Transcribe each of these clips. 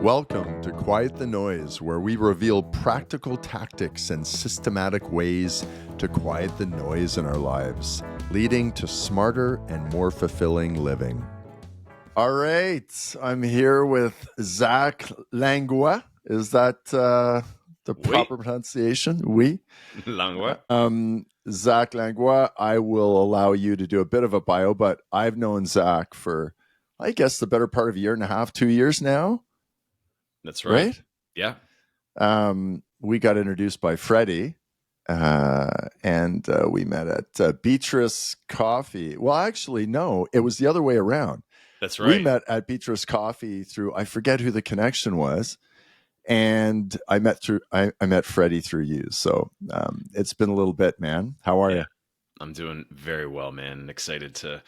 Welcome to Quiet the Noise, where we reveal practical tactics and systematic ways to quiet the noise in our lives, leading to smarter and more fulfilling living. All right, I'm here with Zach Langlois. Is that the proper pronunciation? Oui. Langlois. Zach Langlois, I will allow you to do a bit of a bio, but I've known Zach for, I guess, the better part of a year and a half, 2 years now. That's right. Yeah. We got introduced by Freddie, and we met at Beatrice Coffee. Well, actually, no, it was the other way around. That's right. We met at Beatrice Coffee through, I forget who the connection was, and I met Freddie through you. So it's been a little bit, man. How are you? I'm doing very well, man. Excited to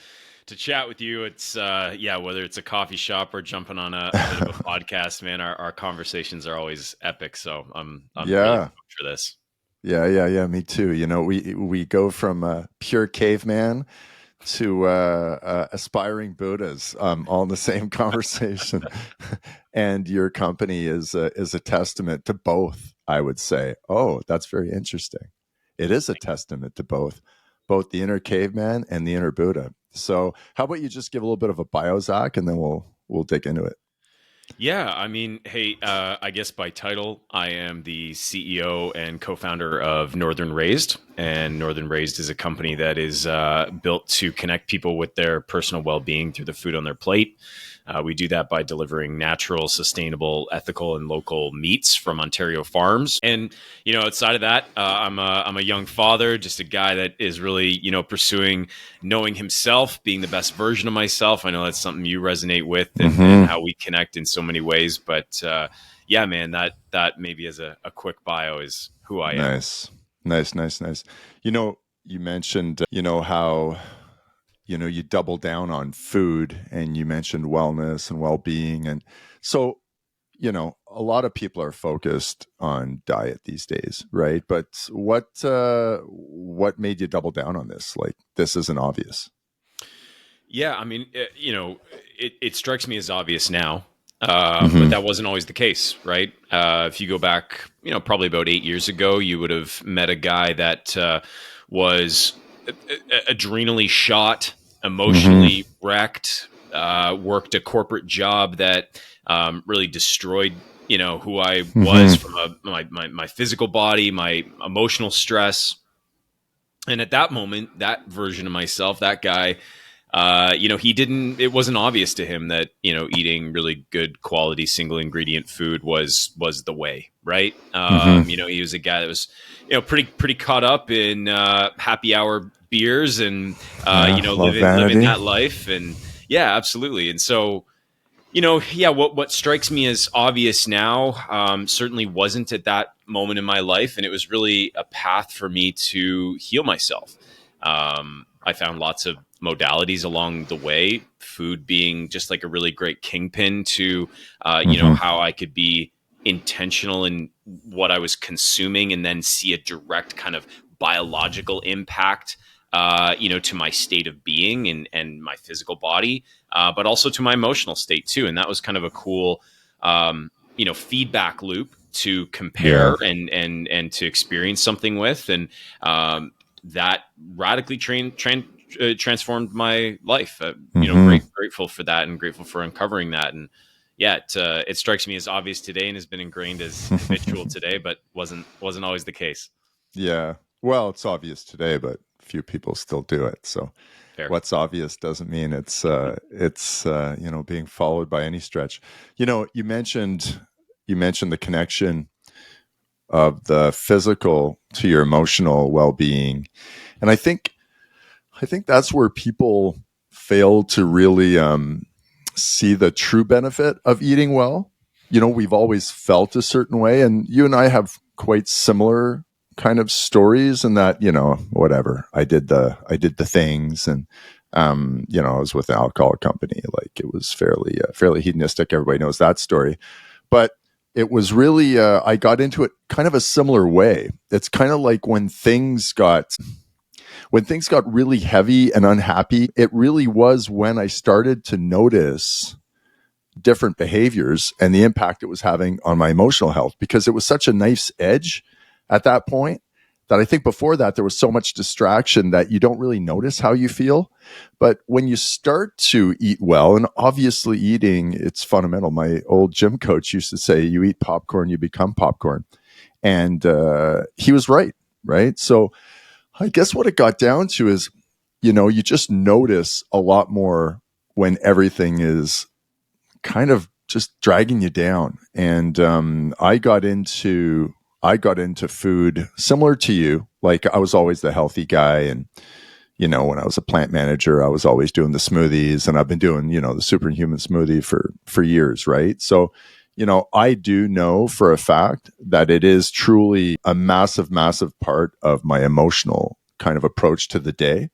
chat with you. It's whether it's a coffee shop or jumping on a bit of a podcast, man, our conversations are always epic. So I'm really pumped for this. Yeah. Me too. You know, we go from a pure caveman to aspiring Buddhas, all in the same conversation. And your company is a testament to both, I would say. Oh, that's very interesting. It is a testament to both the inner caveman and the inner Buddha. So how about you just give a little bit of a bio, Zach, and then we'll dig into it. Yeah, I mean, hey, I guess by title, I am the CEO and co-founder of Northern Raised, and Northern Raised is a company that is built to connect people with their personal well-being through the food on their plate. We do that by delivering natural, sustainable, ethical, and local meats from Ontario farms. And, you know, outside of that, I'm a young father, just a guy that is really, pursuing knowing himself, being the best version of myself. I know that's something you resonate with and how we connect in so many ways. But yeah, man, that maybe as a quick bio is who I am. Nice. You know, you mentioned, how you double down on food, and you mentioned wellness and well-being. And so, a lot of people are focused on diet these days, right? But what made you double down on this? Like, this isn't obvious. Yeah, I mean, it strikes me as obvious now, but that wasn't always the case, right? If you go back, probably about 8 years ago, you would have met a guy that was adrenally shot, emotionally wrecked, worked a corporate job that really destroyed, who I was from my physical body, my emotional stress. And at that moment, that version of myself, that guy, it wasn't obvious to him that, eating really good quality single ingredient food was the way, right? He was a guy that was, pretty caught up in happy hour beers and, living that life. And yeah, absolutely. And so, what strikes me as obvious now certainly wasn't at that moment in my life. And it was really a path for me to heal myself. I found lots of modalities along the way, food being just like a really great kingpin to, how I could be intentional in what I was consuming and then see a direct kind of biological impact, to my state of being and my physical body, but also to my emotional state too. And that was kind of a cool, feedback loop to compare and to experience something with. And, that radically transformed my life. Grateful for that and grateful for uncovering that. And yeah, it strikes me as obvious today and has been ingrained as habitual today, but wasn't always the case. Yeah. Well, it's obvious today, but few people still do it. So Fair. What's obvious doesn't mean it's being followed by any stretch. You mentioned the connection of the physical to your emotional well-being. And I think that's where people fail to really see the true benefit of eating well. We've always felt a certain way, and you and I have quite similar kind of stories in that, whatever, I did the things, and I was with an alcohol company. Like, it was fairly hedonistic. Everybody knows that story. But it was really, I got into it kind of a similar way. It's kind of like when things got really heavy and unhappy, it really was when I started to notice different behaviors and the impact it was having on my emotional health, because it was such a nice edge at that point that I think before that there was so much distraction that you don't really notice how you feel. But when you start to eat well, and obviously eating, it's fundamental. My old gym coach used to say, you eat popcorn, you become popcorn. And he was right, right? So I guess what it got down to is, you just notice a lot more when everything is kind of just dragging you down. And I got into food similar to you. Like, I was always the healthy guy, and when I was a plant manager, I was always doing the smoothies, and I've been doing the superhuman smoothie for years, right? So I do know for a fact that it is truly a massive, massive part of my emotional kind of approach to the day.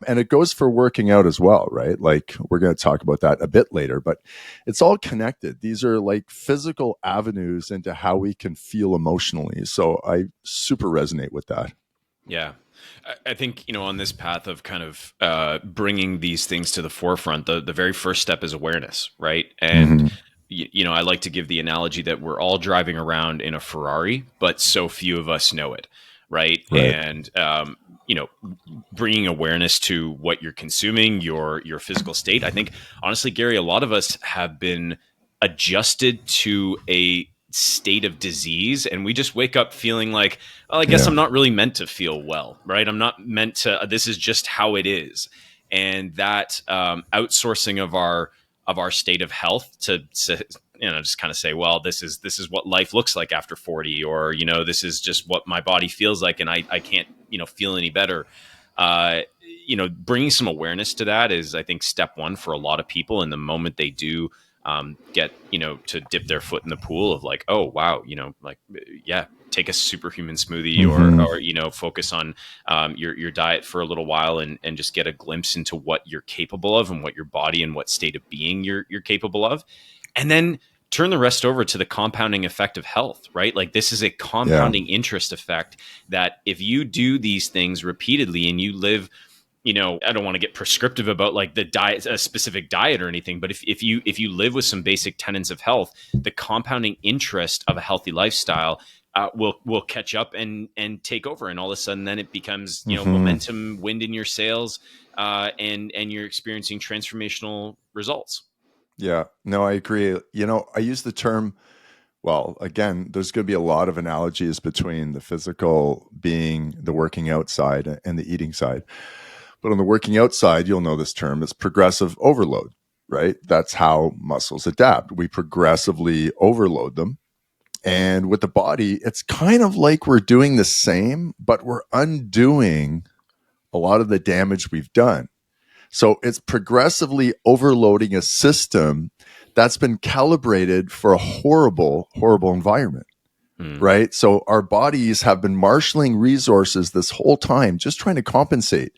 And it goes for working out as well, right? Like, we're going to talk about that a bit later, but it's all connected. These are like physical avenues into how we can feel emotionally. So I super resonate with that. Yeah. I think, on this path of kind of bringing these things to the forefront, the very first step is awareness, right? And, Mm-hmm. I like to give the analogy that we're all driving around in a Ferrari, but so few of us know it, right? Right. And, bringing awareness to what you're consuming, your physical state. I think, honestly, Gary, a lot of us have been adjusted to a state of disease, and we just wake up feeling like, well, I guess Yeah. I'm not really meant to feel well, right? I'm not meant to. This is just how it is, and that outsourcing of our state of health to just kind of say, well, this is what life looks like after 40, or this is just what my body feels like, and I can't feel any better. Bringing some awareness to that is, I think, step one for a lot of people. And the moment they do get to dip their foot in the pool of like, oh wow, like, yeah, take a superhuman smoothie, Mm-hmm. or focus on your diet for a little while, and just get a glimpse into what you're capable of and what your body and what state of being you're capable of, and then turn the rest over to the compounding effect of health, right? Like, this is a Yeah. compounding interest effect that if you do these things repeatedly and you live, I don't want to get prescriptive about like the diet, a specific diet or anything, but if you live with some basic tenets of health, the compounding interest of a healthy lifestyle will catch up and take over, and all of a sudden, then it becomes Mm-hmm. momentum, wind in your sails, and you're experiencing transformational results. Yeah. No, I agree. I use the term, well, again, there's going to be a lot of analogies between the physical being the working out side and the eating side. But on the working out side, you'll know this term, it's progressive overload, right? That's how muscles adapt. We progressively overload them. And with the body, it's kind of like we're doing the same, but we're undoing a lot of the damage we've done. So it's progressively overloading a system that's been calibrated for a horrible, horrible environment, Hmm. right? So our bodies have been marshaling resources this whole time, just trying to compensate.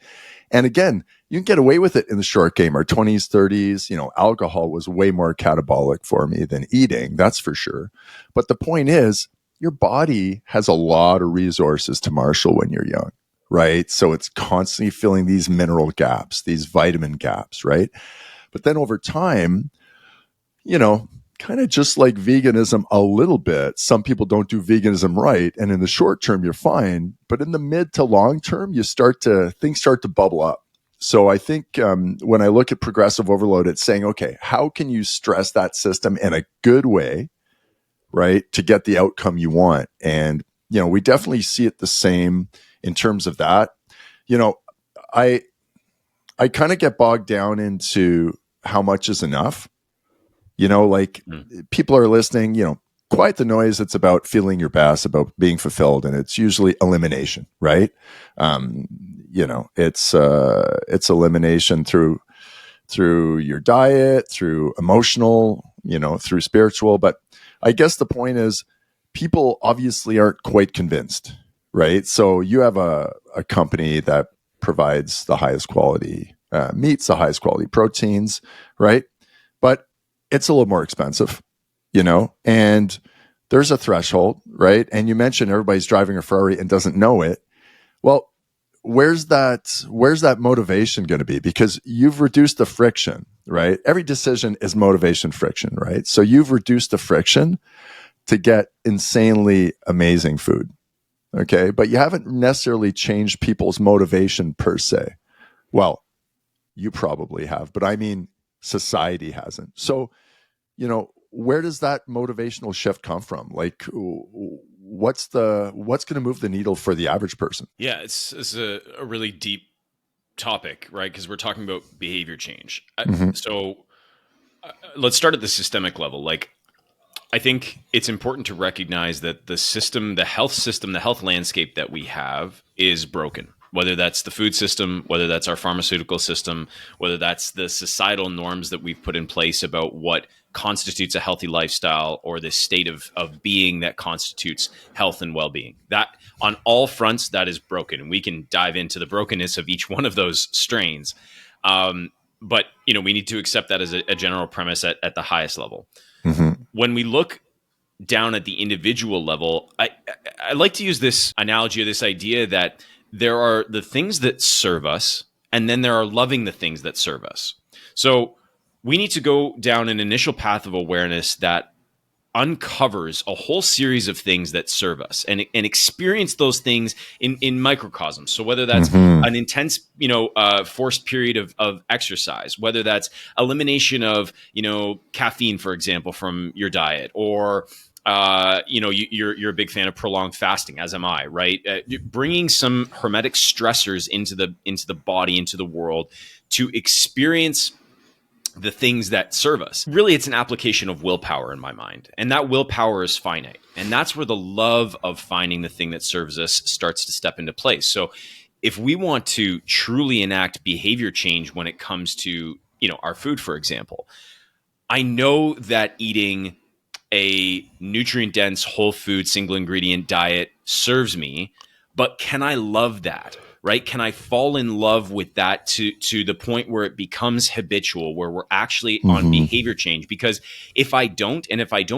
And again, you can get away with it in the short game. Our 20s, 30s, alcohol was way more catabolic for me than eating, that's for sure. But the point is, your body has a lot of resources to marshal when you're young, right? So it's constantly filling these mineral gaps, these vitamin gaps, right? But then over time, you know, kind of just like veganism a little bit. Some people don't do veganism right, and in the short term you're fine, but in the mid to long term, things start to bubble up. So I think when I look at progressive overload, it's saying, okay, how can you stress that system in a good way, right, to get the outcome you want? And we definitely see it the same in terms of that. You know, I I kind of get bogged down into how much is enough. Like, Hmm. people are listening, quiet the noise. It's about feeling your best, about being fulfilled. And it's usually elimination, right? Um, it's elimination through your diet, through emotional, through spiritual. But I guess the point is, people obviously aren't quite convinced, right? So you have a company that provides the highest quality meats, the highest quality proteins, right? But it's a little more expensive, and there's a threshold, right? And you mentioned everybody's driving a Ferrari and doesn't know it. Well, where's that motivation going to be? Because you've reduced the friction, right? Every decision is motivation friction, right? So you've reduced the friction to get insanely amazing food. Okay. But you haven't necessarily changed people's motivation per se. Well, you probably have, but I mean, society hasn't. So, where does that motivational shift come from? Like, what's going to move the needle for the average person? Yeah, it's a really deep topic, right? Because we're talking about behavior change. Mm-hmm. So let's start at the systemic level. Like, I think it's important to recognize that the system, the health landscape that we have is broken. Whether that's the food system, whether that's our pharmaceutical system, whether that's the societal norms that we've put in place about what constitutes a healthy lifestyle or the state of being that constitutes health and well-being. That on all fronts, that is broken. And we can dive into the brokenness of each one of those strains. But we need to accept that as a general premise at the highest level. Mm-hmm. When we look down at the individual level, I like to use this analogy or this idea that there are the things that serve us, and then there are loving the things that serve us. So we need to go down an initial path of awareness that uncovers a whole series of things that serve us and experience those things in microcosms. So whether that's Mm-hmm. an intense, forced period of exercise, whether that's elimination of, caffeine, for example, from your diet, or you're a big fan of prolonged fasting, as am I, right? Bringing some hermetic stressors into the body, into the world, to experience the things that serve us. Really, it's an application of willpower in my mind. And that willpower is finite. And that's where the love of finding the thing that serves us starts to step into place. So if we want to truly enact behavior change when it comes to, our food, for example, I know that eating a nutrient-dense, whole food, single ingredient diet serves me, but can I love that? Right? Can I fall in love with that to the point where it becomes habitual, where we're actually on Mm-hmm. behavior change? Because if I don't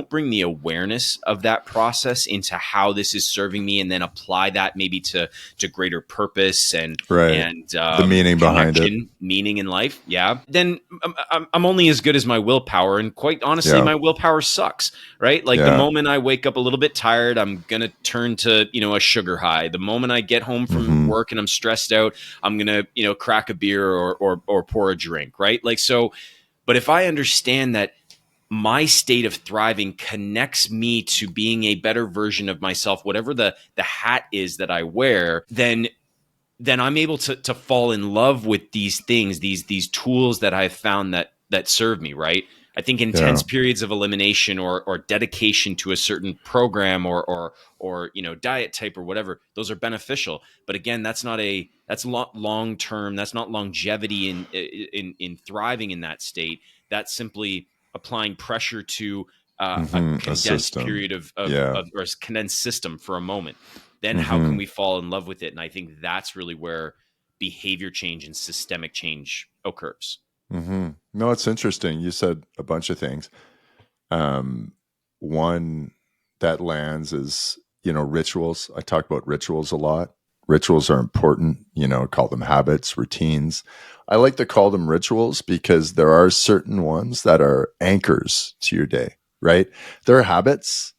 bring the awareness of that process into how this is serving me, and then apply that maybe to greater purpose and Right. The meaning behind it. connection, meaning in life, yeah, then I'm only as good as my willpower. And quite honestly, Yeah. my willpower sucks, right? Like the Yeah. moment I wake up a little bit tired, I'm going to turn to, a sugar high. The moment I get home from Mm-hmm. work and I'm stressed out, I'm going to, crack a beer or pour a drink, right? Like, so, but if I understand that my state of thriving connects me to being a better version of myself, whatever the hat is that I wear, then I'm able to fall in love with these things, these tools that I've found that serve me, right? I think intense periods of elimination or dedication to a certain program or diet type or whatever, those are beneficial. But again, that's long term. That's not longevity in thriving in that state. That's simply applying pressure to a Mm-hmm. A condensed system. period of Yeah. or a condensed system for a moment. Then how Mm-hmm. can we fall in love with it? And I think that's really where behavior change and systemic change occurs. Mm-hmm. No, it's interesting. You said a bunch of things. One that lands is, rituals. I talk about rituals a lot. Rituals are important, call them habits, routines. I like to call them rituals because there are certain ones that are anchors to your day, right? There are habits,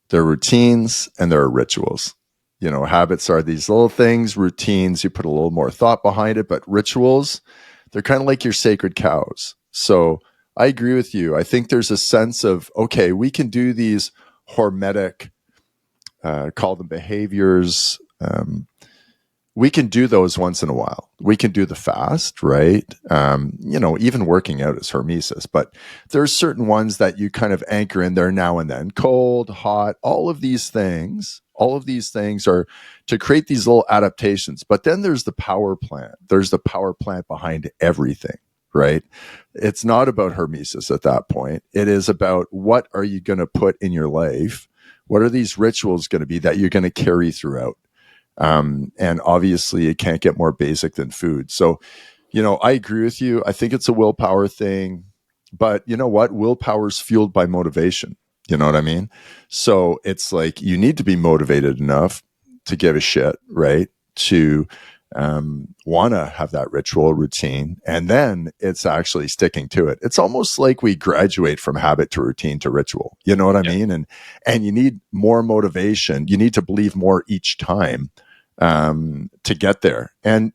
there are routines, and there are rituals. Habits are these little things, routines, you put a little more thought behind it, but rituals, they're kind of like your sacred cows. So I agree with you. I think there's a sense of, okay, we can do these hormetic, call them behaviors. We can do those once in a while. We can do the fast, right? Even working out is hormesis, but there's certain ones that you kind of anchor in there now and then. Cold, hot, all of these things are to create these little adaptations. But then there's the power plant. There's the power plant behind everything, right? It's not about hormesis at that point. It is about what are you going to put in your life? What are these rituals going to be that you're going to carry throughout? And obviously it can't get more basic than food. So, I agree with you. I think it's a willpower thing, but you know what? Willpower is fueled by motivation. You know what I mean? So it's like, you need to be motivated enough to give a shit, right? To want to have that ritual routine, and then it's actually sticking to it. It's almost like we graduate from habit to routine to ritual. You know what I Yeah. mean? And you need more motivation. You need to believe more each time to get there. And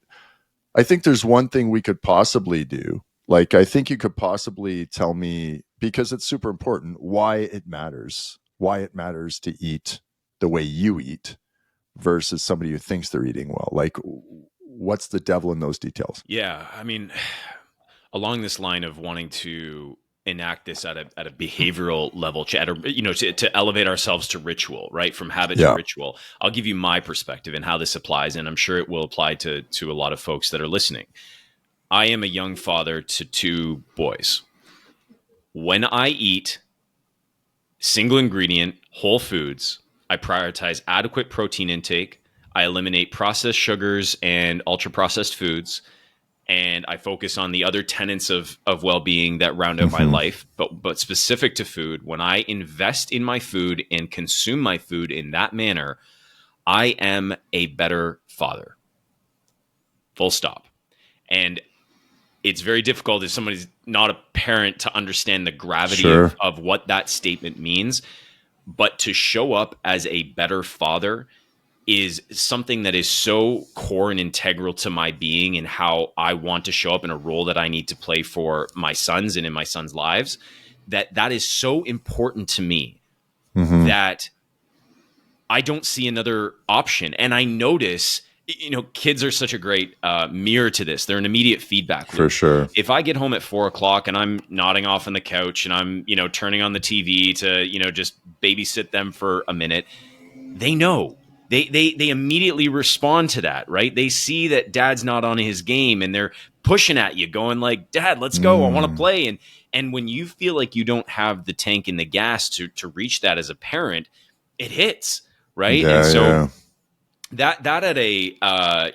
I think there's one thing we could possibly do. Like, I think you could possibly tell me, because it's super important, why it matters to eat the way you eat versus somebody who thinks they're eating well. Like, what's the devil in those details? Yeah. I mean, along this line of wanting to enact this at a behavioral level, to elevate ourselves to ritual, right? From habit to Yeah. ritual. I'll give you my perspective and how this applies, and I'm sure it will apply to a lot of folks that are listening. I am a young father to two boys. When I eat single ingredient, whole foods, I prioritize adequate protein intake. I eliminate processed sugars and ultra processed foods. And I focus on the other tenets of well-being that round out my Mm-hmm. life. But specific to food, when I invest in my food and consume my food in that manner, I am a better father. Full stop. And it's very difficult if somebody's not a parent to understand the gravity Sure. of what that statement means. But to show up as a better father is something that is so core and integral to my being and how I want to show up in a role that I need to play for my sons and in my sons' lives, that is so important to me Mm-hmm. that I don't see another option. And I notice, kids are such a great mirror to this. They're an immediate feedback For loop. sure. If I get home at 4 o'clock and I'm nodding off on the couch and I'm, turning on the TV to, just babysit them for a minute, they know. They immediately respond to that, right? They see that dad's not on his game and they're pushing at you, going like, "Dad, let's go. I want to play." And when you feel like you don't have the tank and the gas to reach that as a parent, it hits, right? And Yeah. so Yeah. that at a I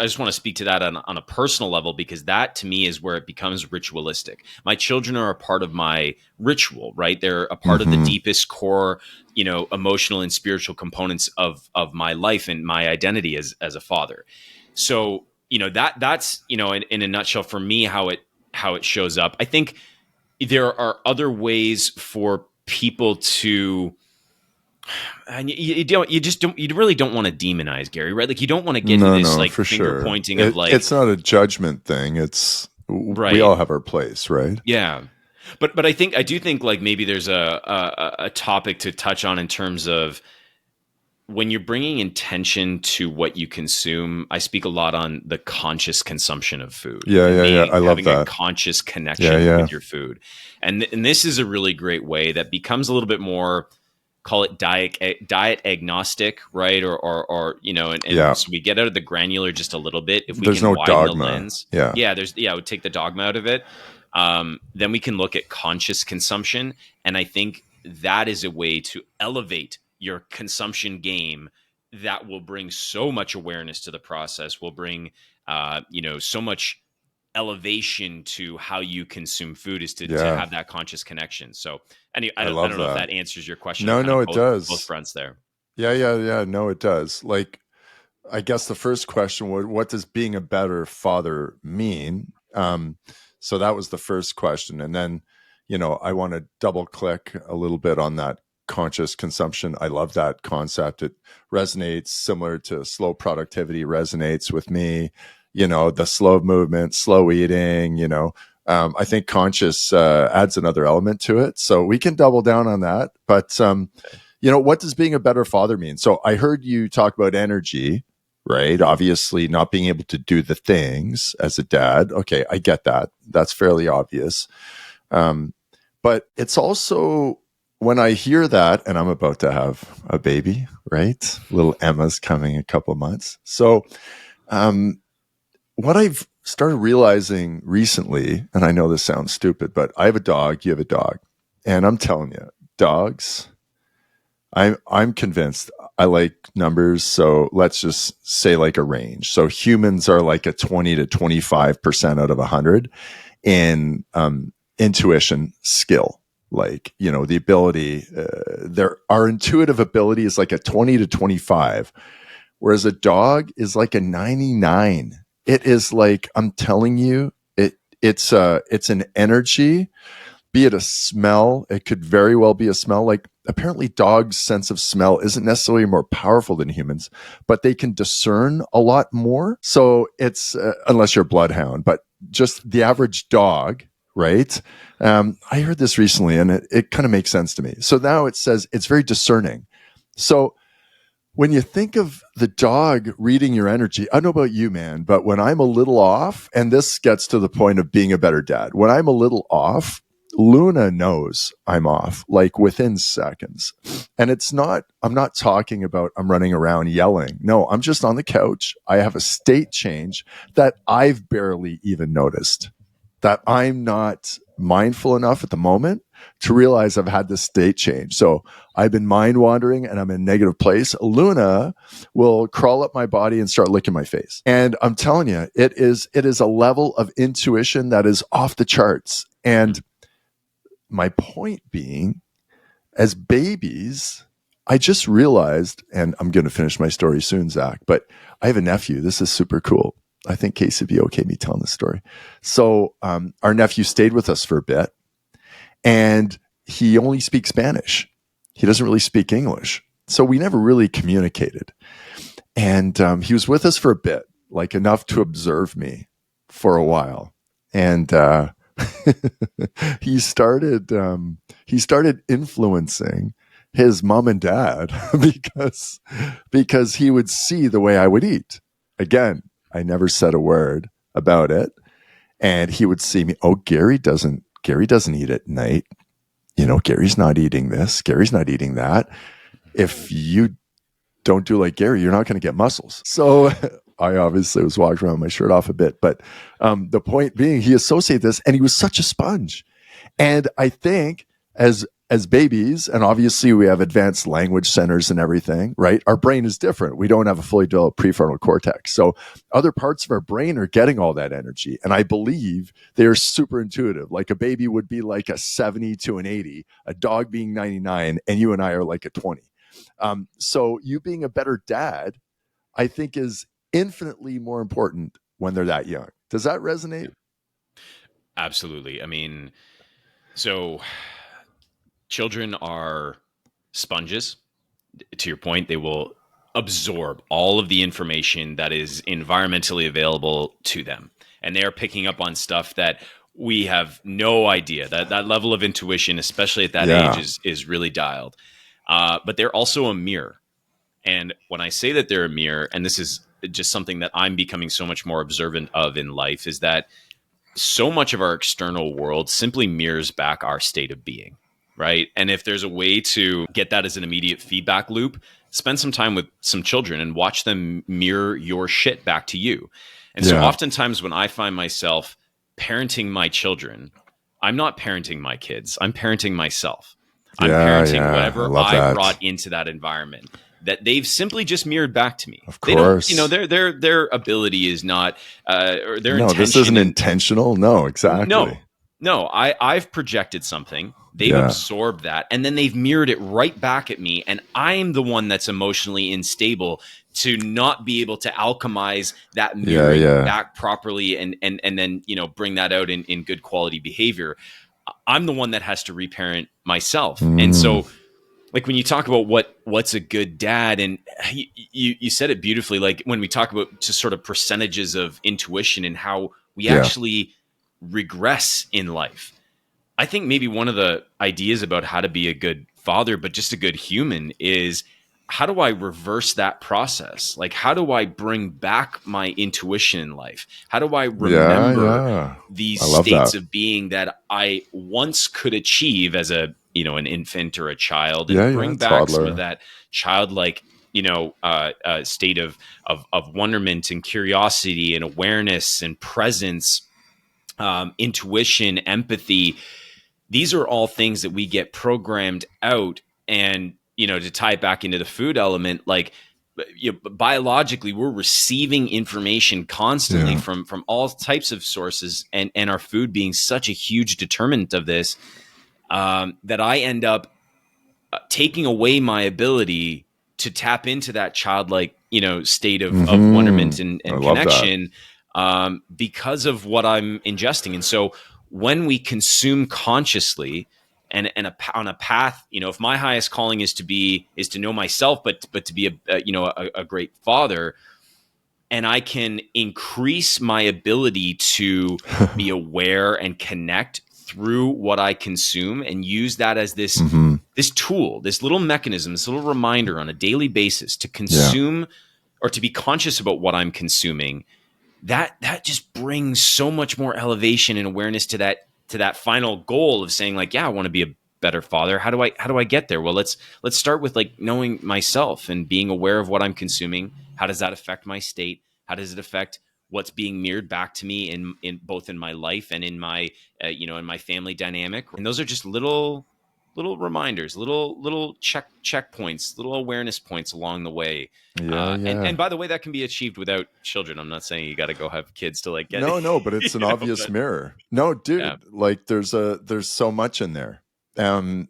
just want to speak to that on a personal level, because that to me is where it becomes ritualistic. My children are a part of my ritual, right? They're a part of the Mm-hmm. deepest core, emotional and spiritual components of my life and my identity as a father. So that's in a nutshell for me how it shows up. I think there are other ways for people to, and you really don't want to demonize Gary, right? Like, you don't want to get into No, this no, like for finger sure. pointing of like, It's not a judgment thing. We right. all have our place, right? Yeah. But I do think like maybe there's a topic to touch on in terms of when you're bringing intention to what you consume. I speak a lot on the conscious consumption of food Yeah, and yeah, yeah. I love having a that. conscious Yeah, connection yeah. with your food. And this is a really great way that becomes a little bit more, call it diet agnostic, right? Or and Yeah. so we get out of the granular just a little bit. If we There's can no widen the dogma. lens, Yeah. I would take the dogma out of it. Then we can look at conscious consumption, and I think that is a way to elevate your consumption game that will bring so much awareness to the process. Will bring so much elevation to how you consume food, is to Yeah. have that conscious connection. So anyway, I I love don't know if that. that answers your question on No, kind no, of it both does. fronts there. Yeah, yeah, yeah. No, it does. Like, I guess the first question was, what does being a better father mean? So that was the first question. And then, I want to double click a little bit on that conscious consumption. I love that concept. It resonates, similar to slow productivity resonates with me, the slow movement, slow eating, I think conscious adds another element to it. So we can double down on that. But, what does being a better father mean? So I heard you talk about energy, right? Obviously, not being able to do the things as a dad. Okay, I get that. That's fairly obvious. Um, but it's also, when I hear that, and I'm about to have a baby, right? Little Emma's coming a couple months. So, um, what I've started realizing recently, and I know this sounds stupid, but I have a dog, you have a dog, and I'm telling you, dogs, I'm convinced. I like numbers, so let's just say like a range. So humans are like a 20 to 25% out of 100 in intuition skill. Like, the ability, our intuitive ability is like a 20 to 25, whereas a dog is like a 99. It is like, I'm telling you, it's an energy, be it a smell. It could very well be a smell. Like, apparently dogs' sense of smell isn't necessarily more powerful than humans, but they can discern a lot more. So it's unless you're a bloodhound, but just the average dog, right? I heard this recently, and it kind of makes sense to me. So now it says it's very discerning. So when you think of the dog reading your energy, I don't know about you, man, but when I'm a little off, and this gets to the point of being a better dad, when I'm a little off, Luna knows I'm off, like within seconds. And I'm not talking about I'm running around yelling. No, I'm just on the couch. I have a state change that I've barely even noticed, that I'm not mindful enough at the moment to realize I've had this state change. So I've been mind wandering and I'm in a negative place. Luna will crawl up my body and start licking my face. And I'm telling you, it is a level of intuition that is off the charts. And my point being, as babies, I just realized, and I'm going to finish my story soon, Zach, but I have a nephew. This is super cool. I think Casey would be okay me telling this story. So our nephew stayed with us for a bit, and he only speaks Spanish. He doesn't really speak English. So we never really communicated. And he was with us for a bit, like enough to observe me for a while. And he started influencing his mom and dad because he would see the way I would eat. Again, I never said a word about it. And he would see me, oh, Gary doesn't eat at night. Gary's not eating this. Gary's not eating that. If you don't do like Gary, you're not going to get muscles. So I obviously was walking around with my shirt off a bit. But the point being, he associated this, and he was such a sponge. And I think as babies, and obviously we have advanced language centers and everything, right? Our brain is different. We don't have a fully developed prefrontal cortex. So other parts of our brain are getting all that energy. And I believe they're super intuitive. Like a baby would be like a 70 to an 80, a dog being 99, and you and I are like a 20. So you being a better dad, I think, is infinitely more important when they're that young. Does that resonate? Absolutely. I mean, so children are sponges. To your point, they will absorb all of the information that is environmentally available to them. And they are picking up on stuff that we have no idea. That level of intuition, especially at that age, is really dialed. But they're also a mirror. And when I say that they're a mirror, and this is just something that I'm becoming so much more observant of in life, is that so much of our external world simply mirrors back our state of being, right? And if there's a way to get that as an immediate feedback loop, spend some time with some children and watch them mirror your shit back to you. And so oftentimes when I find myself parenting my children, I'm not parenting my kids, I'm parenting myself. I'm parenting whatever I brought into that environment that they've simply just mirrored back to me. Of course. They don't, their ability is not, or their intention. No, this isn't intentional. No, exactly. No, I've projected something. They've absorbed that, and then they've mirrored it right back at me. And I'm the one that's emotionally unstable to not be able to alchemize that mirroring back properly and then, bring that out in good quality behavior. I'm the one that has to reparent myself. And so, like, when you talk about what's a good dad, and you said it beautifully, like when we talk about just sort of percentages of intuition and how we actually regress in life. I think maybe one of the ideas about how to be a good father, but just a good human, is how do I reverse that process? Like, how do I bring back my intuition in life? How do I remember these states of being that I once could achieve as an infant or a child, and bring back toddler. Some of that childlike, state of wonderment and curiosity and awareness and presence, intuition, empathy. These are all things that we get programmed out. And, to tie it back into the food element, like, biologically, we're receiving information constantly from all types of sources, and our food being such a huge determinant of this, that I end up taking away my ability to tap into that childlike state of wonderment Mm-hmm. I and love that. connection, because of what I'm ingesting. And so when we consume consciously on a path, if my highest calling is to know myself, but to be a great father, and I can increase my ability to be aware and connect through what I consume, and use that as Mm-hmm. this tool, this little mechanism, this little reminder on a daily basis to Yeah. consume or to be conscious about what I'm consuming. That just brings so much more elevation and awareness to that final goal of saying, like, yeah, I want to be a better father. How do I get there? Well, let's start with like knowing myself and being aware of what I'm consuming. How does that affect my state? How does it affect what's being mirrored back to me in both in my life and in my in my family dynamic? And those are just little reminders, little checkpoints, little awareness points along the way. Yeah. And Yeah. by the way, that can be achieved without children. I'm not saying you got to go have kids to like get, No, no, but it's an obvious but mirror. No, yeah. dude, like there's so much in there. Um,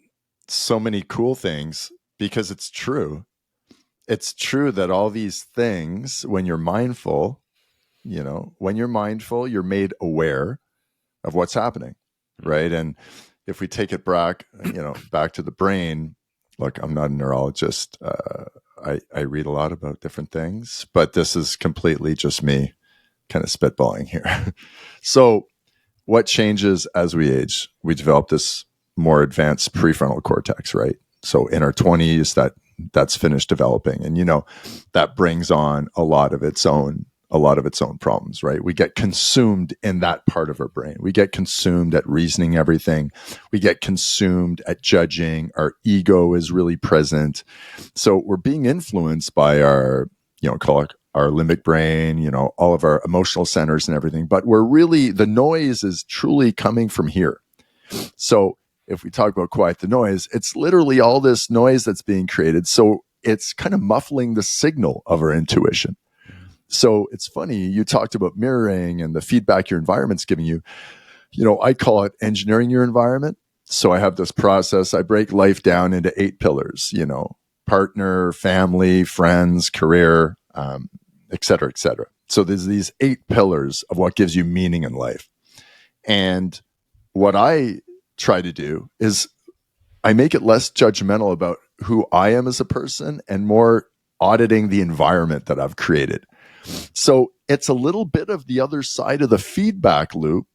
so many cool things because it's true. It's true that all these things, when you're mindful, when you're mindful, you're made aware of what's happening, Mm-hmm. right? And if we take it back, back to the brain, look, I'm not a neurologist. I read a lot about different things, but this is completely just me kind of spitballing here. So, what changes as we age? We develop this more advanced prefrontal cortex, right? So in our 20s, that's finished developing, and that brings on a lot of its own problems, right? We get consumed in that part of our brain. We get consumed at reasoning everything. We get consumed at judging. Our ego is really present. So we're being influenced by our, call it our limbic brain, all of our emotional centers and everything. But the noise is truly coming from here. So if we talk about quiet the noise, it's literally all this noise that's being created. So it's kind of muffling the signal of our intuition. So it's funny, you talked about mirroring and the feedback your environment's giving you. I call it engineering your environment. So I have this process. I break life down into 8 pillars, partner, family, friends, career, et cetera, et cetera. So there's these 8 pillars of what gives you meaning in life. And what I try to do is I make it less judgmental about who I am as a person and more auditing the environment that I've created. So it's a little bit of the other side of the feedback loop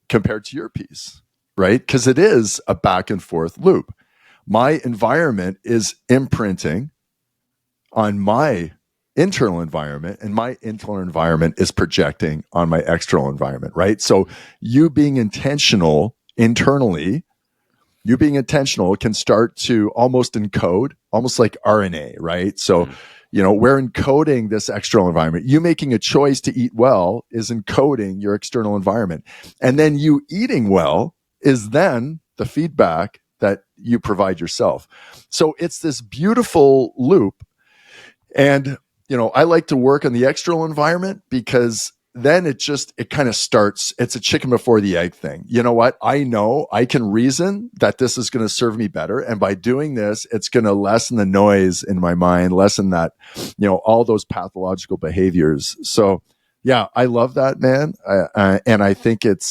compared to your piece, right? Because it is a back and forth loop. My environment is imprinting on my internal environment, and my internal environment is projecting on my external environment, right? So you being intentional internally, you being intentional can start to almost encode, almost like RNA, right? So, Mm-hmm. we're encoding this external environment. You making a choice to eat well is encoding your external environment. And then you eating well is then the feedback that you provide yourself. So it's this beautiful loop. And, I like to work on the external environment because then it kind of starts, it's a chicken before the egg thing. You know what? I know I can reason that this is going to serve me better. And by doing this, it's going to lessen the noise in my mind, lessen that, all those pathological behaviors. So yeah, I love that, man. And I think it's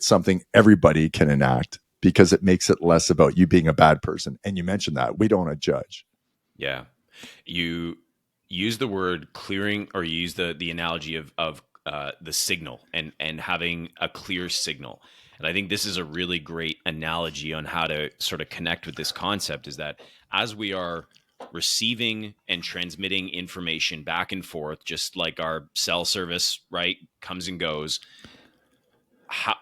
something everybody can enact because it makes it less about you being a bad person. And you mentioned that we don't want to judge. Yeah. You use the word clearing, or you use the analogy of the signal and having a clear signal. And I think this is a really great analogy on how to sort of connect with this concept, is that as we are receiving and transmitting information back and forth, just like our cell service, right, comes and goes,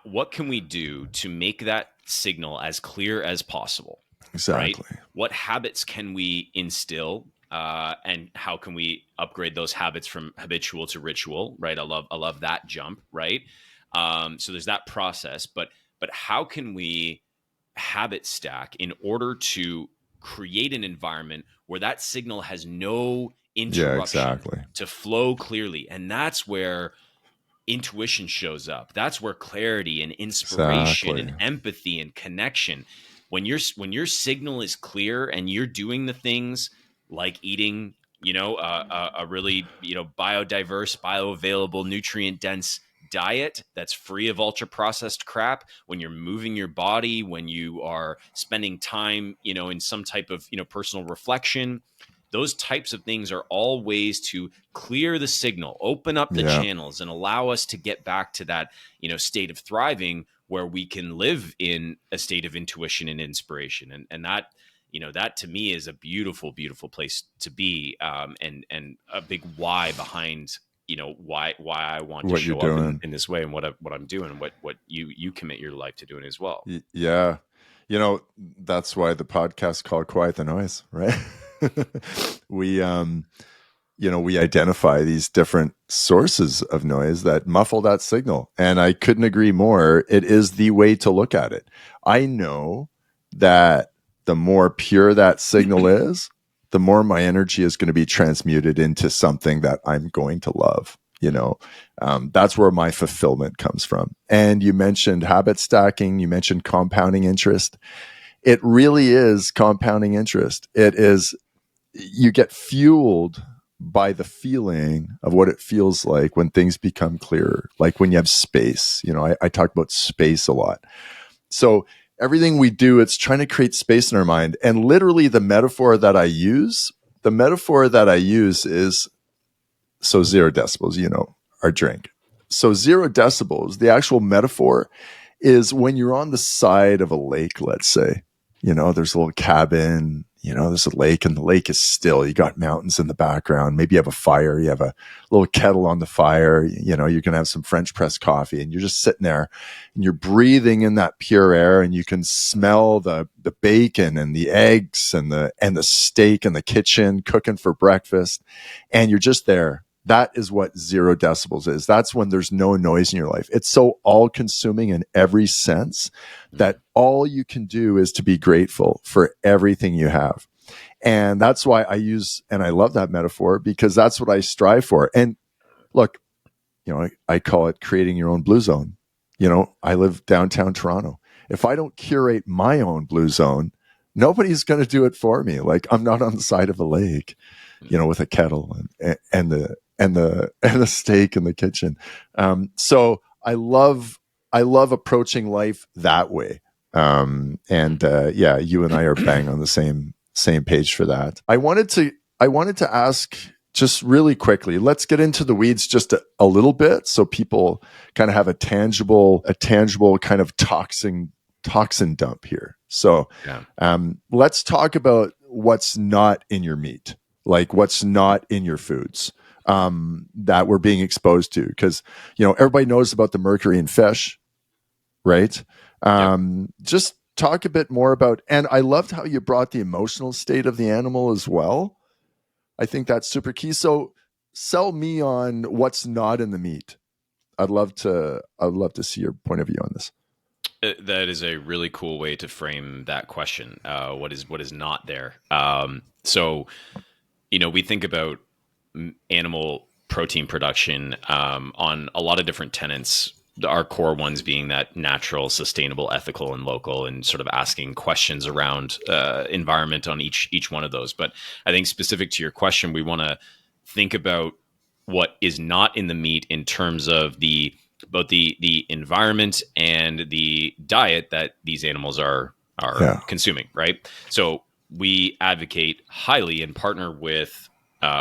what can we do to make that signal as clear as possible, right? Exactly. What habits can we instill, and how can we upgrade those habits from habitual to ritual, right? I love that jump, right? So there's that process, but how can we habit stack in order to create an environment where that signal has no Yeah, interruption exactly. to flow clearly? And that's where intuition shows up. That's where clarity and inspiration Exactly. and empathy and connection, when your signal is clear and you're doing the things like eating, a really, biodiverse, bioavailable, nutrient dense diet that's free of ultra processed crap, when you're moving your body, when you are spending time, in some type of, personal reflection, those types of things are all ways to clear the signal, open up the Yeah. channels, and allow us to get back to that, state of thriving where we can live in a state of intuition and inspiration. And that, that to me is a beautiful, beautiful place to be, and a big why behind, why I want to What you're show up doing. in this way, and what I'm doing, and what you commit your life to doing as well. Yeah. That's why the podcast called Quiet the Noise, right? we we identify these different sources of noise that muffle that signal. And I couldn't agree more. It is the way to look at it. I know that the more pure that signal is, the more my energy is going to be transmuted into something that I'm going to love. That's where my fulfillment comes from. And you mentioned habit stacking, you mentioned compounding interest. It really is compounding interest. It is, you get fueled by the feeling of what it feels like when things become clearer, like when you have space. I talk about space a lot. So everything we do, it's trying to create space in our mind. And literally the metaphor that I use is, so 0 decibels, our drink. So 0 decibels, the actual metaphor is when you're on the side of a lake, let's say, there's a little cabin, there's a lake and the lake is still, you got mountains in the background. Maybe you have a fire, you have a little kettle on the fire, you're going to have some French press coffee and you're just sitting there and you're breathing in that pure air and you can smell the bacon and the eggs and the steak in the kitchen cooking for breakfast. And you're just there. That is what 0 decibels is. That's when there's no noise in your life. It's so all consuming in every sense that all you can do is to be grateful for everything you have. And that's why I love that metaphor, because that's what I strive for. And look, I call it creating your own blue zone. I live downtown Toronto. If I don't curate my own blue zone, nobody's going to do it for me. Like, I'm not on the side of a lake, with a kettle and the steak in the kitchen. So I love approaching life that way. Yeah, you and I are bang on the same page for that. I wanted to ask, just really quickly, let's get into the weeds just a little bit, so people kind of have a tangible kind of toxin dump here. So Yeah. let's talk about what's not in your meat, like what's not in your foods that we're being exposed to. Because, everybody knows about the mercury in fish, right? Yep. Just talk a bit more about, and I loved how you brought the emotional state of the animal as well. I think that's super key. So sell me on what's not in the meat. I'd love to see your point of view on this. That is a really cool way to frame that question. What is not there? So, we think about animal protein production on a lot of different tenets. Our core ones being that natural, sustainable, ethical, and local, and sort of asking questions around environment on each one of those. But I think specific to your question, we want to think about what is not in the meat in terms of both the environment and the diet that these animals are Yeah. consuming, right? So we advocate highly and partner with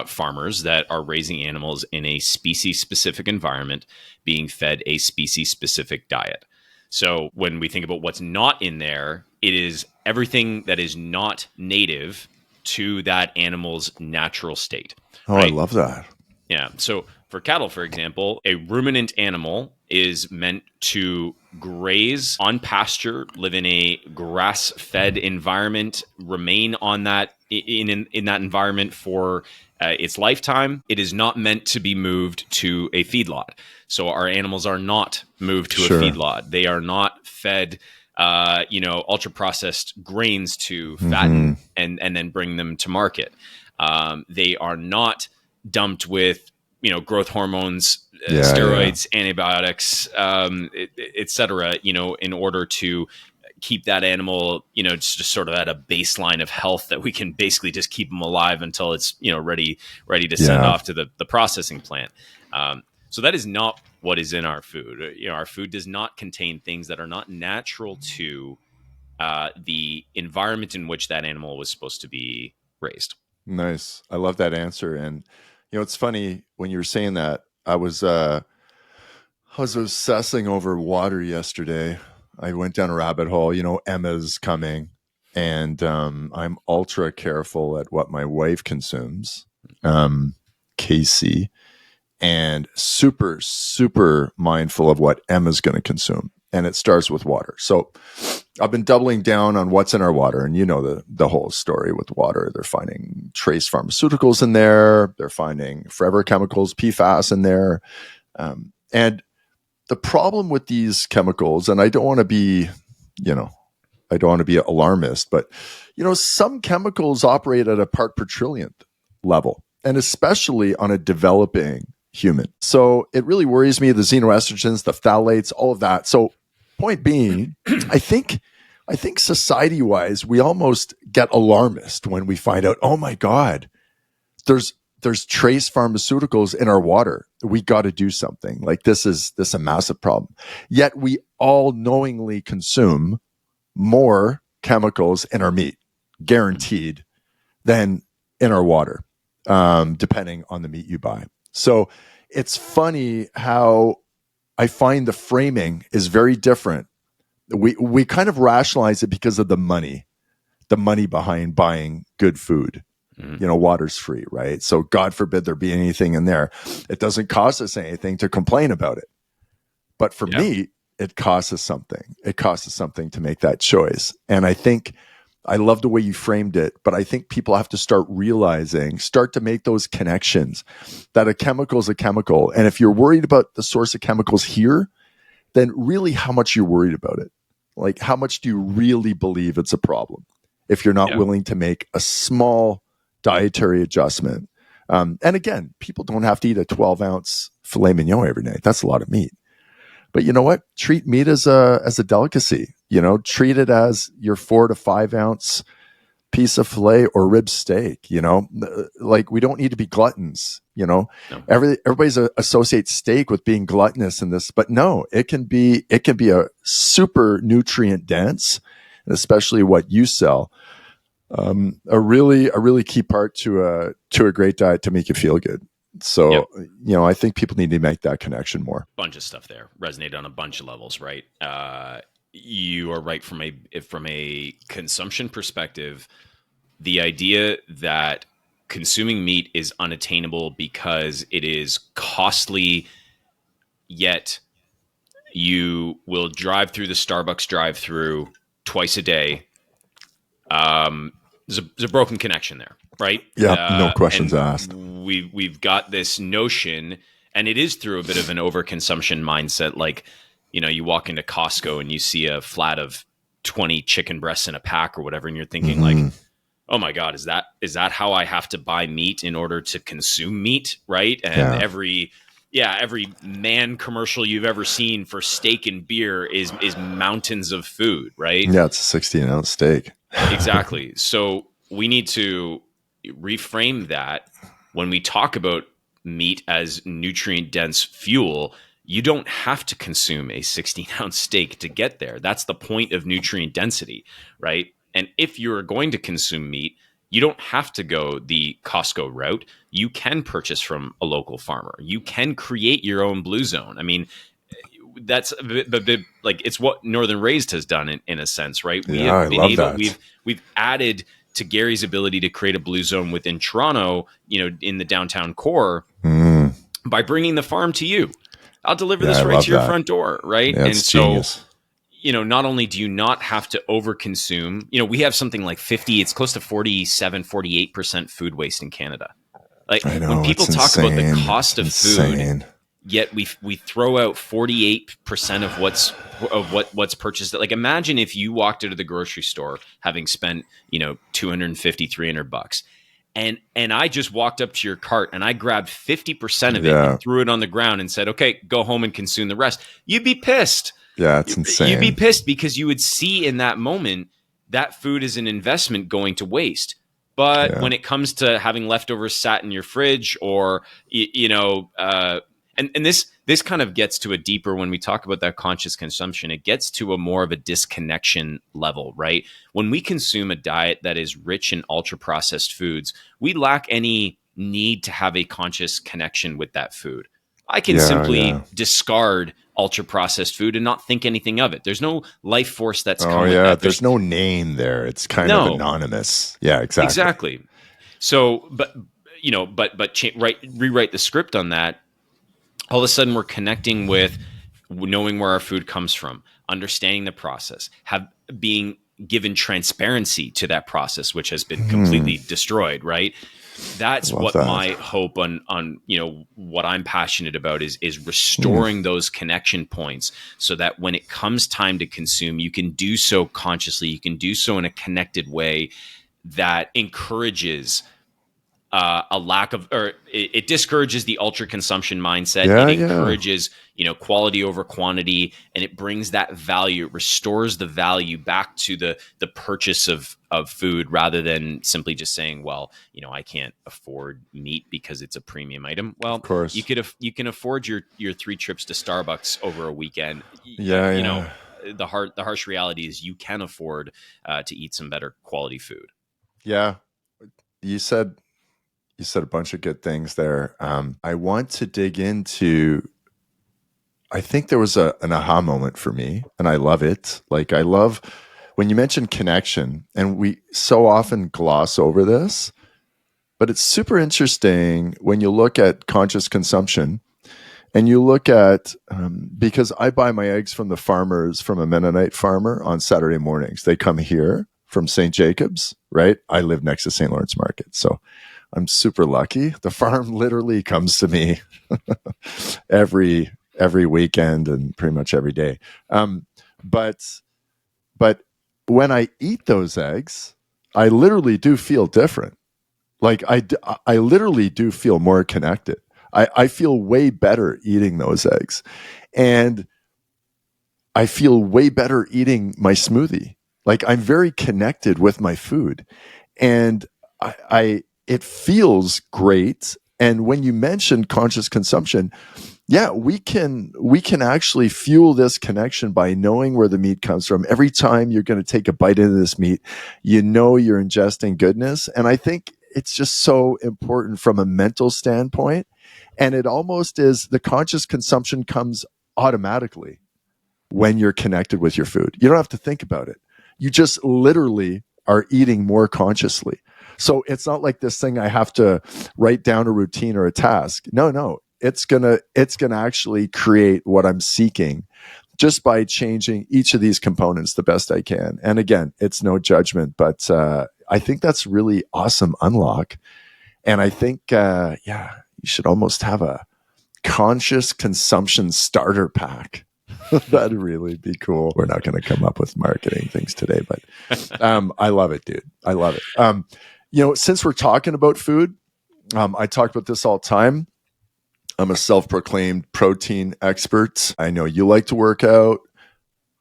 farmers that are raising animals in a species-specific environment, being fed a species-specific diet. So when we think about what's not in there, it is everything that is not native to that animal's natural state, Oh, I right? love that. Yeah. So for cattle, for example, a ruminant animal is meant to graze on pasture, live in a grass-fed environment, remain on that in that environment for its lifetime. It is not meant to be moved to a feedlot. So our animals are not moved to a Sure. feedlot. They are not fed ultra processed grains to fatten and then bring them to market. They are not dumped with growth hormones, steroids, antibiotics, et cetera, in order to keep that animal, it's just sort of at a baseline of health that we can basically just keep them alive until it's, ready to send Yeah. off to the processing plant. So that is not what is in our food. Our food does not contain things that are not natural to the environment in which that animal was supposed to be raised. Nice. I love that answer. And it's funny when you were saying that. I was obsessing over water yesterday. I went down a rabbit hole. Emma's coming, and I'm ultra careful at what my wife consumes, Casey, and super, super mindful of what Emma's going to consume. And it starts with water. So I've been doubling down on what's in our water. And the whole story with water. They're finding trace pharmaceuticals in there. They're finding forever chemicals, PFAS in there. And the problem with these chemicals, and I don't want to be alarmist, but some chemicals operate at a part per trillionth level, and especially on a developing human. So it really worries me, the xenoestrogens, the phthalates, all of that. So point being, I think society-wise, we almost get alarmist when we find out, oh my God, there's trace pharmaceuticals in our water. We got to do something. Like this is a massive problem. Yet we all knowingly consume more chemicals in our meat, guaranteed, than in our water, depending on the meat you buy. So it's funny how I find the framing is very different. We kind of rationalize it because of the money behind buying good food. Water's free, right? So God forbid there be anything in there. It doesn't cost us anything to complain about it. But for me, it costs us something. It costs us something to make that choice. And I love the way you framed it, but I think people have to start to make those connections that a chemical is a chemical. And if you're worried about the source of chemicals here, then really how much you're worried about it. Like how much do you really believe it's a problem if you're not willing to make a small dietary adjustment? And again, people don't have to eat a 12-ounce filet mignon every night. That's a lot of meat. But you know what? Treat meat as a delicacy. Treat it as your 4 to 5 ounce piece of filet or rib steak. Like we don't need to be gluttons. No. Everybody's associates steak with being gluttonous in this, but no, it can be a super nutrient dense, and especially what you sell. A really key part to a great diet to make you feel good. So, I think people need to make that connection more. Bunch of stuff there resonate on a bunch of levels, right? You are right from a consumption perspective. The idea that consuming meat is unattainable because it is costly, yet you will drive through the Starbucks drive-through twice a day. There's a broken connection there, right? Yeah, no questions asked. We've got this notion, and it is through a bit of an overconsumption mindset. Like, you walk into Costco and you see a flat of 20 chicken breasts in a pack or whatever, and you're thinking like, oh my God, is that how I have to buy meat in order to consume meat, right? And every man commercial you've ever seen for steak and beer is mountains of food, right? Yeah, it's a 16-ounce steak. Exactly. So we need to reframe that when we talk about meat as nutrient dense fuel. You don't have to consume a 16-ounce steak to get there. That's the point of nutrient density, right? And if you're going to consume meat, you don't have to go the Costco route. You can purchase from a local farmer. You can create your own blue zone. I mean, that's a bit like it's what Northern Raised has done in a sense, right? We have been able, we've added to Gary's ability to create a blue zone within Toronto, in the downtown core by bringing the farm to you. I'll deliver this right to your front door, right? Yeah, and so, genius. Not only do you not have to overconsume, we have something like 50, it's close to 47, 48% food waste in Canada. Like when people talk about the cost of food, yet we throw out 48% of what's purchased. Like imagine if you walked into the grocery store having spent, $250, $300. And I just walked up to your cart and I grabbed 50% of it and threw it on the ground and said, okay, go home and consume the rest. You'd be pissed. Yeah, it's You'd be insane. pissed because you would see in that moment that food is an investment going to waste. But Yeah. when it comes to having leftovers sat in your fridge, or and this kind of gets to a deeper, when we talk about that conscious consumption, it gets to a more of a disconnection level, right? When we consume a diet that is rich in ultra processed foods, we lack any need to have a conscious connection with that food. I can Yeah, yeah. simply discard ultra processed food and not think anything of it. There's no life force that's Oh come with yeah, that. there's There's no name there. It's kind of no, anonymous. Yeah, exactly. exactly. So, but rewrite the script on that. All of a sudden, we're connecting with knowing where our food comes from, understanding the process, have being given transparency to that process, which has been Hmm. completely destroyed. Right. I That's love what that. my hope on what I'm passionate about is Hmm. restoring those connection points, so that when it comes time to consume, you can do so consciously, you can do so in a connected way that encourages a lack of, or it discourages the ultra consumption mindset. It Yeah, yeah. encourages, quality over quantity, and it brings that value. It restores the value back to the purchase of food, rather than simply just saying, well, I can't afford meat because it's a premium item. Of Well, course. you can afford your 3 trips to Starbucks over a weekend. Yeah, yeah. The harsh reality is you can afford to eat some better quality food. Yeah. You said you said a bunch of good things there. I want to dig into. I think there was an aha moment for me, and I love it. Like I love when you mentioned connection, and we so often gloss over this, but it's super interesting when you look at conscious consumption. And you look at, because I buy my eggs from the farmers, from a Mennonite farmer on Saturday mornings. They come here from St. Jacobs, right? I live next to St. Lawrence Market. So I'm super lucky. The farm literally comes to me every weekend and pretty much every day. Um, but but when I eat those eggs, I literally do feel different. Like I literally do feel more connected. I feel way better eating those eggs. And I feel way better eating my smoothie. Like I'm very connected with my food. And I it feels great. And when you mentioned conscious consumption, yeah, we can actually fuel this connection by knowing where the meat comes from. Every time you're going to take a bite into this meat, you know you're ingesting goodness. And I think it's just so important from a mental standpoint. And it almost is the conscious consumption comes automatically when you're connected with your food. You don't have to think about it. You just literally are eating more consciously. So it's not like this thing I have to write down a routine or a task. No, no. It's gonna actually create what I'm seeking just by changing each of these components the best I can. And again, it's no judgment, but I think that's really awesome unlock. And I think yeah, you should almost have a conscious consumption starter pack. That'd really be cool. We're not going to come up with marketing things today, but I love it, dude. I love it. Since we're talking about food, I talk about this all the time. I'm a self-proclaimed protein expert. I know you like to work out.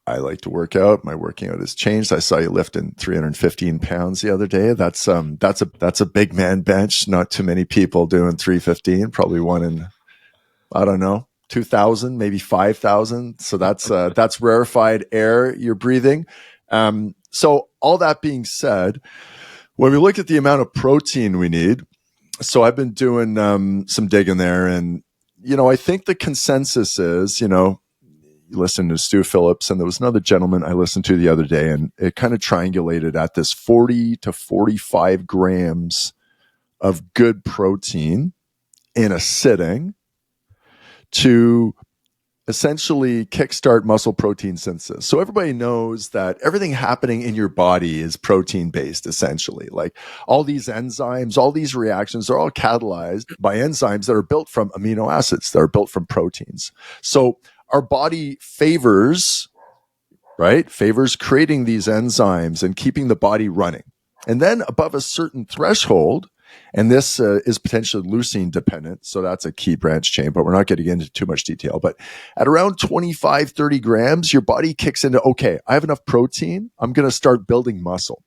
I like to work out. My working out has changed. I saw you lifting 315 pounds the other day. That's a big man bench. Not too many people doing 315. Probably one in, I don't know, 2,000, maybe 5,000. So that's rarefied air you're breathing. So all that being said, when we look at the amount of protein we need, so I've been doing some digging there, and I think the consensus is, you listen to Stu Phillips, and there was another gentleman I listened to the other day, and it kind of triangulated at this 40 to 45 grams of good protein in a sitting to essentially kickstart muscle protein synthesis. So everybody knows that everything happening in your body is protein based, essentially. Like all these enzymes, all these reactions are all catalyzed by enzymes that are built from amino acids, that are built from proteins. So our body favors, right? Favors creating these enzymes and keeping the body running. And then above a certain threshold, And this is potentially leucine dependent. So that's a key branch chain, but we're not getting into too much detail. But at around 25, 30 grams, your body kicks into, okay, I have enough protein. I'm going to start building muscle.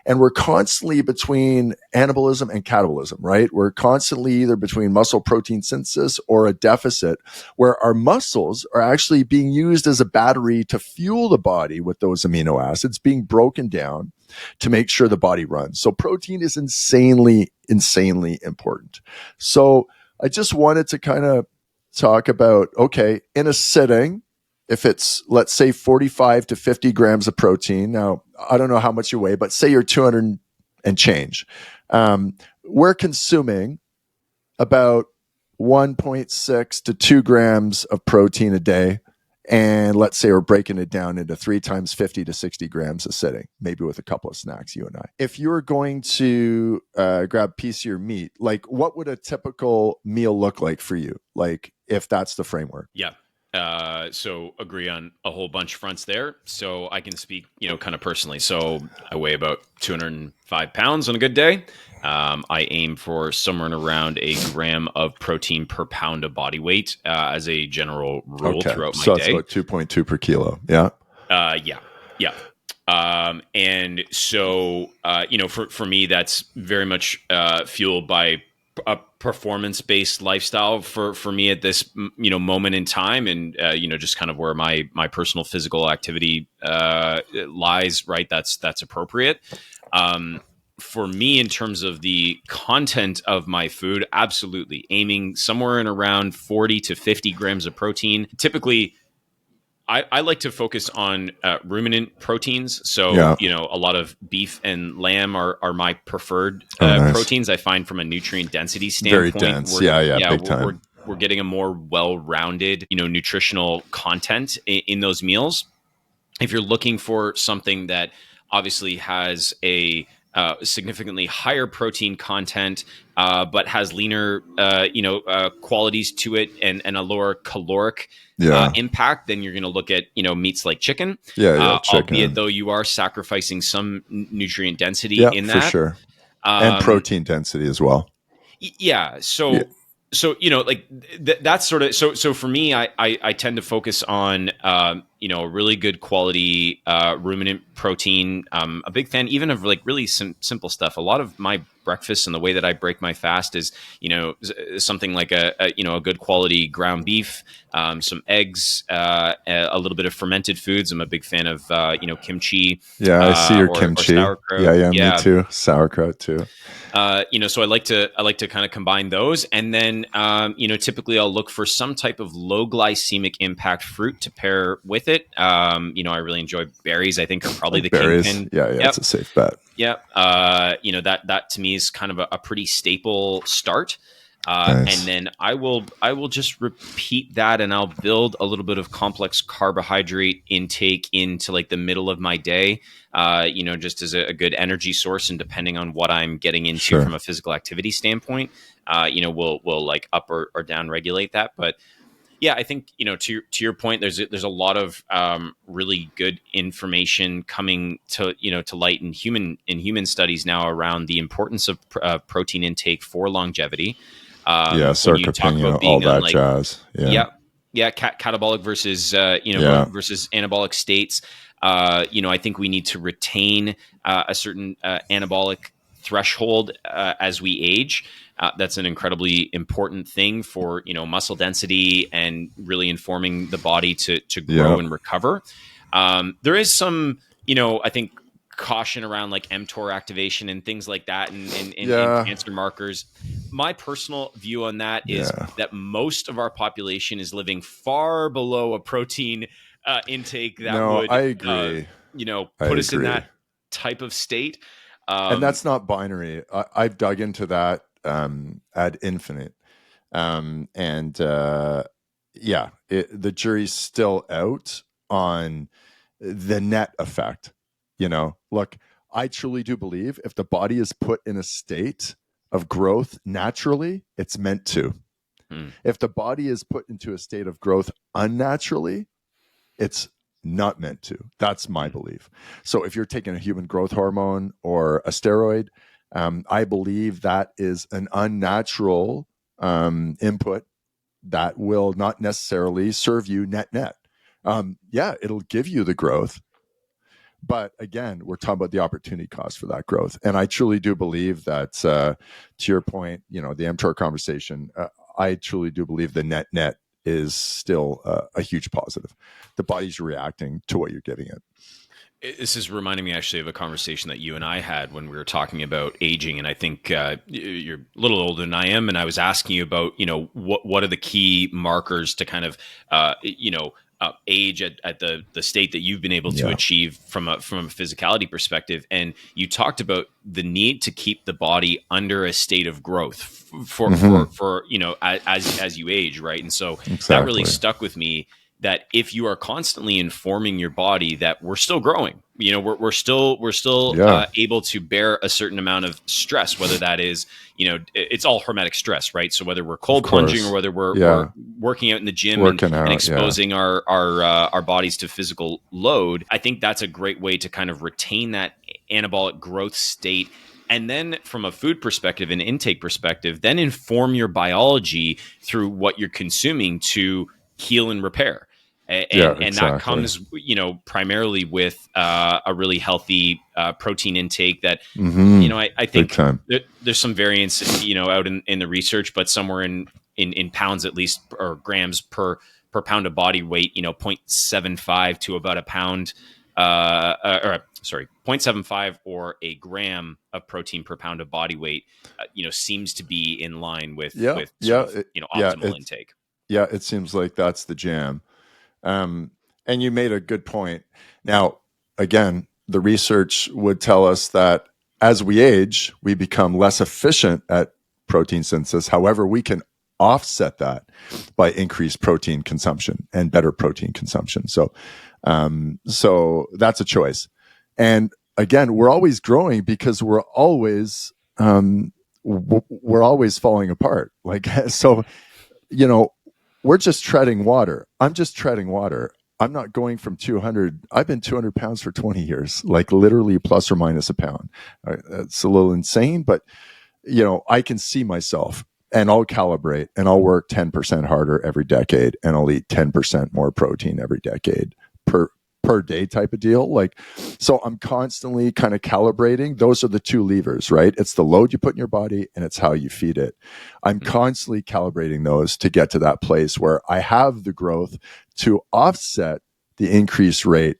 And we're constantly between anabolism and catabolism, right? We're constantly either between muscle protein synthesis or a deficit where our muscles are actually being used as a battery to fuel the body with those amino acids being broken down to make sure the body runs. So protein is insanely important. So I just wanted to kind of talk about, okay, in a sitting, if it's, let's say, 45 to 50 grams of protein. Now, I don't know how much you weigh, but say you're 200 and change. We're consuming about 1.6 to 2 grams of protein a day. And let's say we're breaking it down into 3 times 50 to 60 grams a sitting, maybe with a couple of snacks, you and I. If you're going to grab a piece of your meat, like what would a typical meal look like for you? Like if that's the framework. Yeah. So agree on a whole bunch of fronts there. So I can speak, kind of personally. So I weigh about 205 pounds on a good day. I aim for somewhere in around a gram of protein per pound of body weight as a general rule throughout my day. So it's about 2.2 per kilo. Yeah. Yeah. And so, for me, that's very much fueled by a performance-based lifestyle for me at this, moment in time. And, just kind of where my personal physical activity lies, right? That's appropriate. For me, in terms of the content of my food, absolutely aiming somewhere in around 40 to 50 grams of protein. Typically, I like to focus on ruminant proteins. So, a lot of beef and lamb are my preferred nice. proteins. I find from a nutrient density standpoint. Very dense. Big time. We're getting a more well-rounded, nutritional content in those meals. If you're looking for something that obviously has a significantly higher protein content, but has leaner, qualities to it and a lower caloric impact, then you're going to look at, meats like chicken. Chicken. Albeit though you are sacrificing some nutrient density in that. For sure. And protein density as well. Yeah. So like that's sort of so for me, I tend to focus on a really good quality ruminant protein. A big fan even of like really simple stuff. A lot of my breakfast and the way that I break my fast is something like a good quality ground beef, some eggs, a little bit of fermented foods. I'm a big fan of kimchi. Yeah, I see your kimchi. Or sauerkraut. Yeah, me too. Sauerkraut too. So I like to kind of combine those, and then typically I'll look for some type of low glycemic impact fruit to pair with it. I really enjoy berries. I think are probably the berries. kingpin. Yeah, it's a safe bet. Yep. That to me is kind of a pretty staple start. Nice. And then I will just repeat that, and I'll build a little bit of complex carbohydrate intake into like the middle of my day, just as a good energy source. And depending on what I'm getting into from a physical activity standpoint, we'll like up or down regulate that. But yeah, I think, to your point, there's a lot of really good information coming to light in human studies now around the importance of protein intake for longevity. Sarcopenia, all that jazz. Catabolic versus versus anabolic states. I think we need to retain a certain anabolic threshold as we age. That's an incredibly important thing for muscle density and really informing the body to grow and recover. There is some I think caution around like mTOR activation and things like that and cancer markers. My personal view on that is that most of our population is living far below a protein intake that would I agree. Put us in that type of state. And that's not binary. I've dug into that ad infinitum. The jury's still out on the net effect. Look, I truly do believe if the body is put in a state of growth naturally, it's meant to. If the body is put into a state of growth unnaturally, it's not meant to. That's my belief. So if you're taking a human growth hormone or a steroid, I believe that is an unnatural input that will not necessarily serve you net net. Yeah, it'll give you the growth, but again, we're talking about the opportunity cost for that growth. And I truly do believe that, to your point, the mTOR conversation, I truly do believe the net net is still a huge positive. The body's reacting to what you're giving it. This is reminding me actually of a conversation that you and I had when we were talking about aging, and I think you're a little older than I am, and I was asking you about what are the key markers to kind of age at the state that you've been able to Yeah. achieve from a physicality perspective, and you talked about the need to keep the body under a state of growth for as you age, right? And so that really Exactly. stuck with me, that if you are constantly informing your body that we're still growing, we're still Yeah. able to bear a certain amount of stress, whether that is, it's all hermetic stress, right? So whether we're Of cold plunging or course. whether we're Yeah. working out in the gym and, Working out. Yeah. exposing our bodies to physical load, I think that's a great way to kind of retain that anabolic growth state. And then from a food perspective and intake perspective, then inform your biology through what you're consuming to heal and repair. Yeah. And that Exactly. comes primarily with a really healthy protein intake that Mm-hmm. I Big think time. there's some variance out in the research, but somewhere in pounds at least, or grams per pound of body weight, 0.75 to about a pound, or sorry, 0.75 or a gram of protein per pound of body weight, seems to be in line Yeah. with sort Yeah. of Yeah. optimal intake. Yeah. It seems like that's the jam. Um, and you made a good point. Now, again, the research would tell us that as we age, we become less efficient at protein synthesis. However, we can offset that by increased protein consumption and better protein consumption. So that's a choice. And again, we're always growing because we're always falling apart. Like so, you know, we're just treading water. I'm just treading water. I'm not going from 200. I've been 200 pounds for 20 years, like literally plus or minus a pound. It's a little insane, but I can see myself, and I'll calibrate and I'll work 10% harder every decade and I'll eat 10% more protein every decade per day type of deal. Like, so I'm constantly kind of calibrating. Those are the two levers, right? It's the load you put in your body and it's how you feed it. I'm Mm. constantly calibrating those to get to that place where I have the growth to offset the increased rate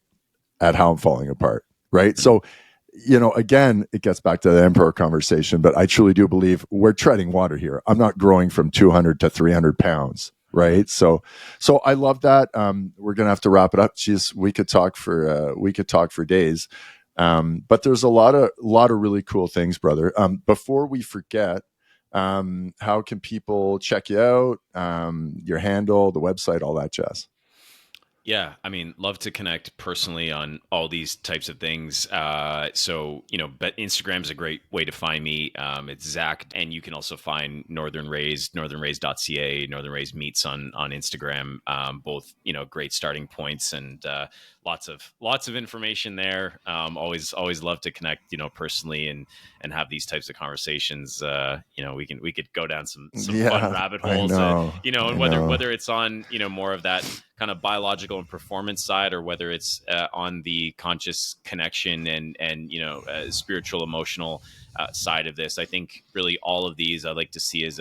at how I'm falling apart, right? Mm. So, again, it gets back to the emperor conversation, but I truly do believe we're treading water here. I'm not growing from 200 to 300 pounds, right? So I love that. We're gonna have to wrap it up. Jeez, we could talk for days. But there's a lot of really cool things, brother. Before we forget, how can people check you out? Your handle, the website, all that jazz. Yeah, I mean, love to connect personally on all these types of things. But Instagram's a great way to find me. It's Zack, and you can also find Northern Raised, northernraised.ca, Northern Raised Meats on Instagram. Both, great starting points, and lots of information there. Always love to connect, personally, and have these types of conversations. We could go down some fun Yeah, rabbit I holes, know. and I whether know. it's on, more of that kind of biological and performance side, or whether it's on the conscious connection and spiritual emotional side of this. I think really all of these I like to see as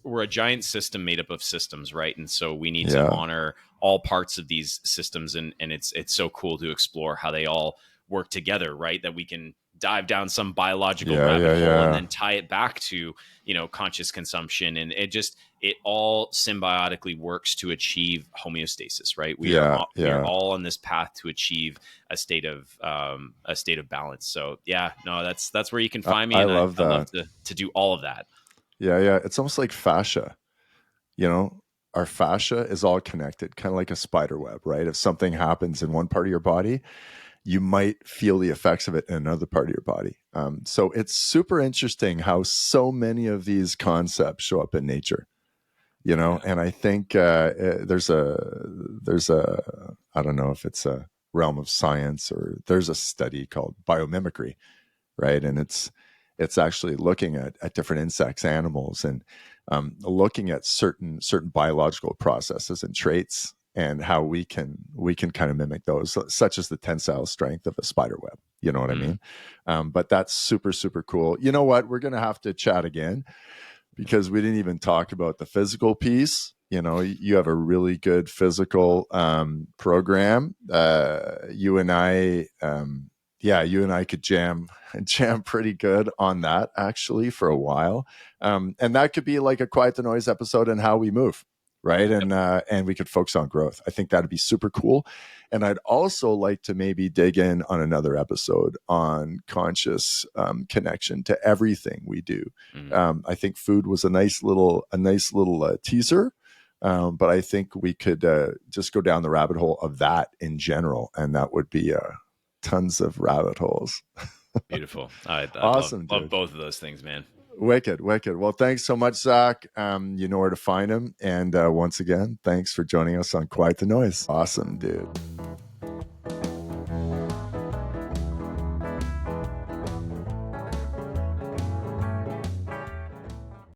we're a giant system made up of systems, right? And so we need to Yeah. honor all parts of these systems, and it's so cool to explore how they all work together, right? That we can dive down some biological Yeah. rabbit Yeah. hole and Yeah. then tie it back to conscious consumption, and it all symbiotically works to achieve homeostasis, right? Yeah. We are Yeah. all on this path to achieve a state of balance. So yeah, no, that's where you can find me, I and love I love that. to do all of that. Yeah. Yeah. It's almost like fascia, you know, our fascia is all connected, kind of like a spider web, right? If something happens in one part of your body, you might feel the effects of it in another part of your body. So it's super interesting how so many of these concepts show up in nature, Yeah. and I think there's a, I don't know if it's a realm of science, or there's a study called biomimicry, right? And It's actually looking at different insects, animals, and looking at certain biological processes and traits, and how we can kind of mimic those, such as the tensile strength of a spider web. You know what I Mm. mean? But that's super, super cool. You know what? We're going to have to chat again, because we didn't even talk about the physical piece. You know, you have a really good physical program. You and I, you and I could jam pretty good on that, actually, for a while. And that could be like a Quiet the Noise episode and how we move, right? And we could focus on growth. I think that'd be super cool. And I'd also like to maybe dig in on another episode on conscious connection to everything we do. Mm. I think food was a nice little teaser, but I think we could just go down the rabbit hole of that in general, and that would be tons of rabbit holes. Beautiful. I'd Awesome, love dude. both of those things, man. Wicked. Well, thanks so much, Zach. You know where to find him. And once again, thanks for joining us on Quiet the Noise. Awesome, dude.